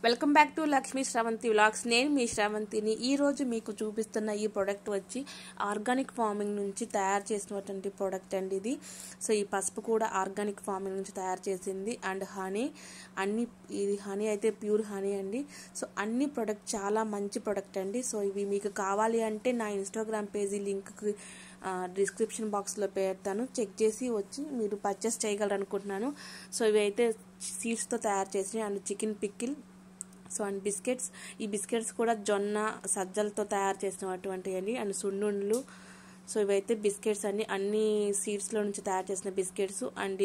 Welcome back to Lakshmi Sravanthi vlogs. నేను మీ శ్రవంతిని. ఈ రోజు మీకు చూపిస్తున్న ఈ ప్రోడక్ట్ వచ్చి ఆర్గానిక్ ఫార్మింగ్ నుంచి తయారు చేసినటువంటి ప్రోడక్ట్ అండి ఇది. సో ఈ పసుపు కూడా ఆర్గానిక్ ఫార్మింగ్ నుంచి తయారు చేసింది. అండ్ హనీ ఇది హనీ అయితే ప్యూర్ హనీ అండి. సో అన్ని ప్రోడక్ట్ చాలా మంచి ప్రోడక్ట్ అండి. సో ఇవి మీకు కావాలి అంటే నా ఇన్స్టాగ్రామ్ పేజీ లింక్ డిస్క్రిప్షన్ బాక్స్లో పెడతాను. చెక్ చేసి వచ్చి మీరు పర్చేస్ చేయగలరు అనుకుంటున్నాను. సో ఇవి అయితే సీడ్స్తో తయారు చేసినవి. And chicken pickle, so and biscuits, ఈ బిస్కెట్స్ కూడా జొన్న సజ్జలతో తయారు చేసినటువంటి అండి. అండ్ సున్నుండ్లు, సో ఇవైతే బిస్కెట్స్ అండి, అన్ని సీడ్స్లో నుంచి తయారు చేసిన బిస్కెట్స్. అండ్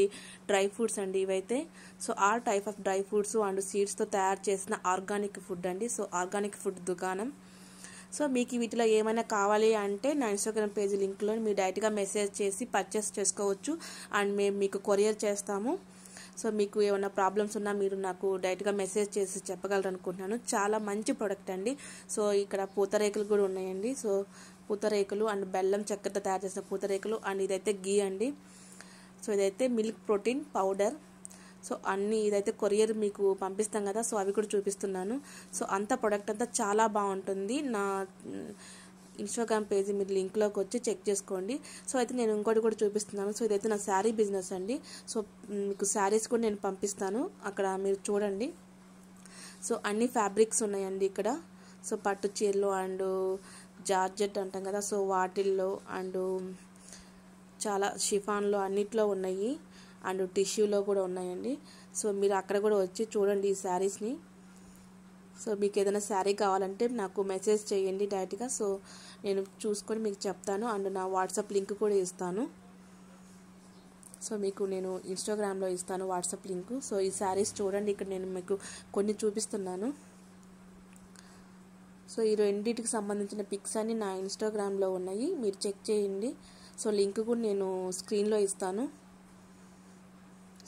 డ్రై ఫ్రూట్స్ అండి ఇవైతే. So all type of dry fruits and సీడ్స్తో తయారు చేసిన ఆర్గానిక్ ఫుడ్ అండి. సో ఆర్గానిక్ ఫుడ్ దుకాణం. సో మీకు వీటిలో ఏమైనా కావాలి అంటే నా ఇన్స్టాగ్రామ్ పేజీ లింక్లో మీరు డైరెక్ట్గా మెసేజ్ చేసి పర్చేస్ చేసుకోవచ్చు. అండ్ మేము మీకు కొరియర్ చేస్తాము. సో మీకు ఏమైనా ప్రాబ్లమ్స్ ఉన్నా మీరు నాకు డైరెక్ట్గా మెసేజ్ చేసి చెప్పగలరు అనుకుంటున్నాను. చాలా మంచి ప్రోడక్ట్ అండి. సో ఇక్కడ పూతరేకులు కూడా ఉన్నాయండి. సో పూతరేకులు అండ్ బెల్లం చక్కెరతో తయారు చేసిన పూతరేకులు. అండ్ ఇదైతే గీ అండి. సో ఇదైతే మిల్క్ ప్రోటీన్ పౌడర్. సో అన్నీ ఇదైతే కొరియర్ మీకు పంపిస్తాం కదా, సో అవి కూడా చూపిస్తున్నాను. సో అంత ప్రోడక్ట్ అంతా చాలా బాగుంటుంది. నా ఇన్స్టాగ్రామ్ పేజీ మీరు లింక్లోకి వచ్చి చెక్ చేసుకోండి. సో అయితే నేను ఇంకోటి కూడా చూపిస్తున్నాను. సో ఇదైతే నా శారీ బిజినెస్ అండి. సో మీకు శారీస్ కూడా నేను పంపిస్తాను, అక్కడ మీరు చూడండి. సో అన్ని ఫ్యాబ్రిక్స్ ఉన్నాయండి ఇక్కడ. సో పట్టు చీరలు అండ్ జార్జెట్ అంటాం కదా, సో వాటిల్లో అండ్ చాలా షిఫాన్లో అన్నిట్లో ఉన్నాయి. అండ్ టిష్యూలో కూడా ఉన్నాయండి. సో మీరు అక్కడ కూడా వచ్చి చూడండి ఈ శారీస్ని. సో మీకు ఏదైనా శారీ కావాలంటే నాకు మెసేజ్ చేయండి డైరెక్ట్గా. సో నేను చూసుకొని మీకు చెప్తాను. అండ్ నా వాట్సాప్ లింక్ కూడా ఇస్తాను. సో మీకు నేను ఇన్స్టాగ్రామ్లో ఇస్తాను వాట్సాప్ లింక్. సో ఈ శారీస్ చూడండి, ఇక్కడ నేను మీకు కొన్ని చూపిస్తున్నాను. సో ఈ రెండింటికి సంబంధించిన పిక్స్ అన్ని నా ఇన్స్టాగ్రామ్లో ఉన్నాయి, మీరు చెక్ చేయండి. సో లింక్ కూడా నేను స్క్రీన్లో ఇస్తాను.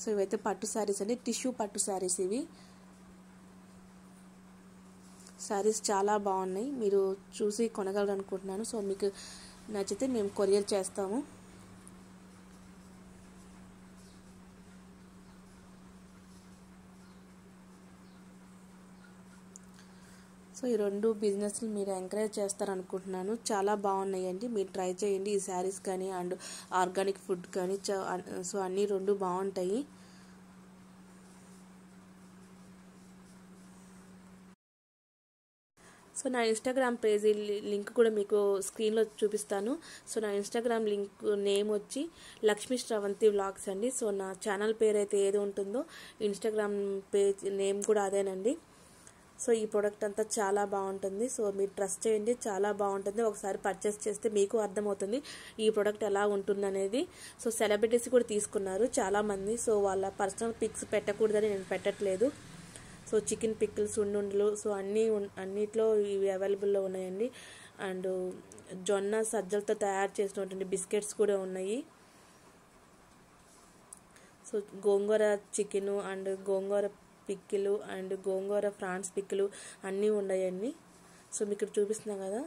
సో ఇవైతే పట్టు శారీస్ అండి, టిష్యూ పట్టు శారీస్ ఇవి. శారీస్ చాలా బాగున్నాయి, మీరు చూసి కొనగలరు అనుకుంటున్నాను. సో మీకు నచ్చితే మేము కొరియర్ చేస్తాము. సో ఈ రెండు బిజినెస్లు మీరు ఎంకరేజ్ చేస్తారనుకుంటున్నాను. చాలా బాగున్నాయండి, మీరు ట్రై చేయండి ఈ శారీస్ కానీ అండ్ ఆర్గానిక్ ఫుడ్ కానీ. సో అన్నీ రెండు బాగుంటాయి. సో నా ఇన్స్టాగ్రామ్ పేజీ లింక్ కూడా మీకు స్క్రీన్లో చూపిస్తాను. సో నా ఇన్స్టాగ్రామ్ లింక్ నేమ్ వచ్చి లక్ష్మీ శ్రవంతి వ్లాగ్స్ అండి. సో నా ఛానల్ పేరు అయితే ఏది ఉంటుందో ఇన్స్టాగ్రామ్ పేజ్ నేమ్ కూడా అదేనండి. సో ఈ ప్రోడక్ట్ అంతా చాలా బాగుంటుంది. సో మీరు ట్రస్ట్ చేయండి, చాలా బాగుంటుంది. ఒకసారి పర్చేస్ చేస్తే మీకు అర్థమవుతుంది ఈ ప్రోడక్ట్ ఎలా ఉంటుందనేది. సో సెలబ్రిటీస్ కూడా తీసుకున్నారు చాలామంది. సో వాళ్ళ పర్సనల్ పిక్స్ పెట్టకూడదని నేను పెట్టట్లేదు. సో చికెన్ పిక్కిల్స్, సున్నుండలు, సో అన్నిట్లో ఇవి అవైలబుల్లో ఉన్నాయండి. అండ్ జొన్న సజ్జలతో తయారు చేసినటువంటి బిస్కెట్స్ కూడా ఉన్నాయి. సో గోంగూర చికెను అండ్ గోంగూర పిక్కిలు అండ్ గోంగూర ఫ్రాన్స్ పిక్కిలు అన్నీ ఉన్నాయండి. సో మీకు ఇక్కడ చూపిస్తున్నాం కదా.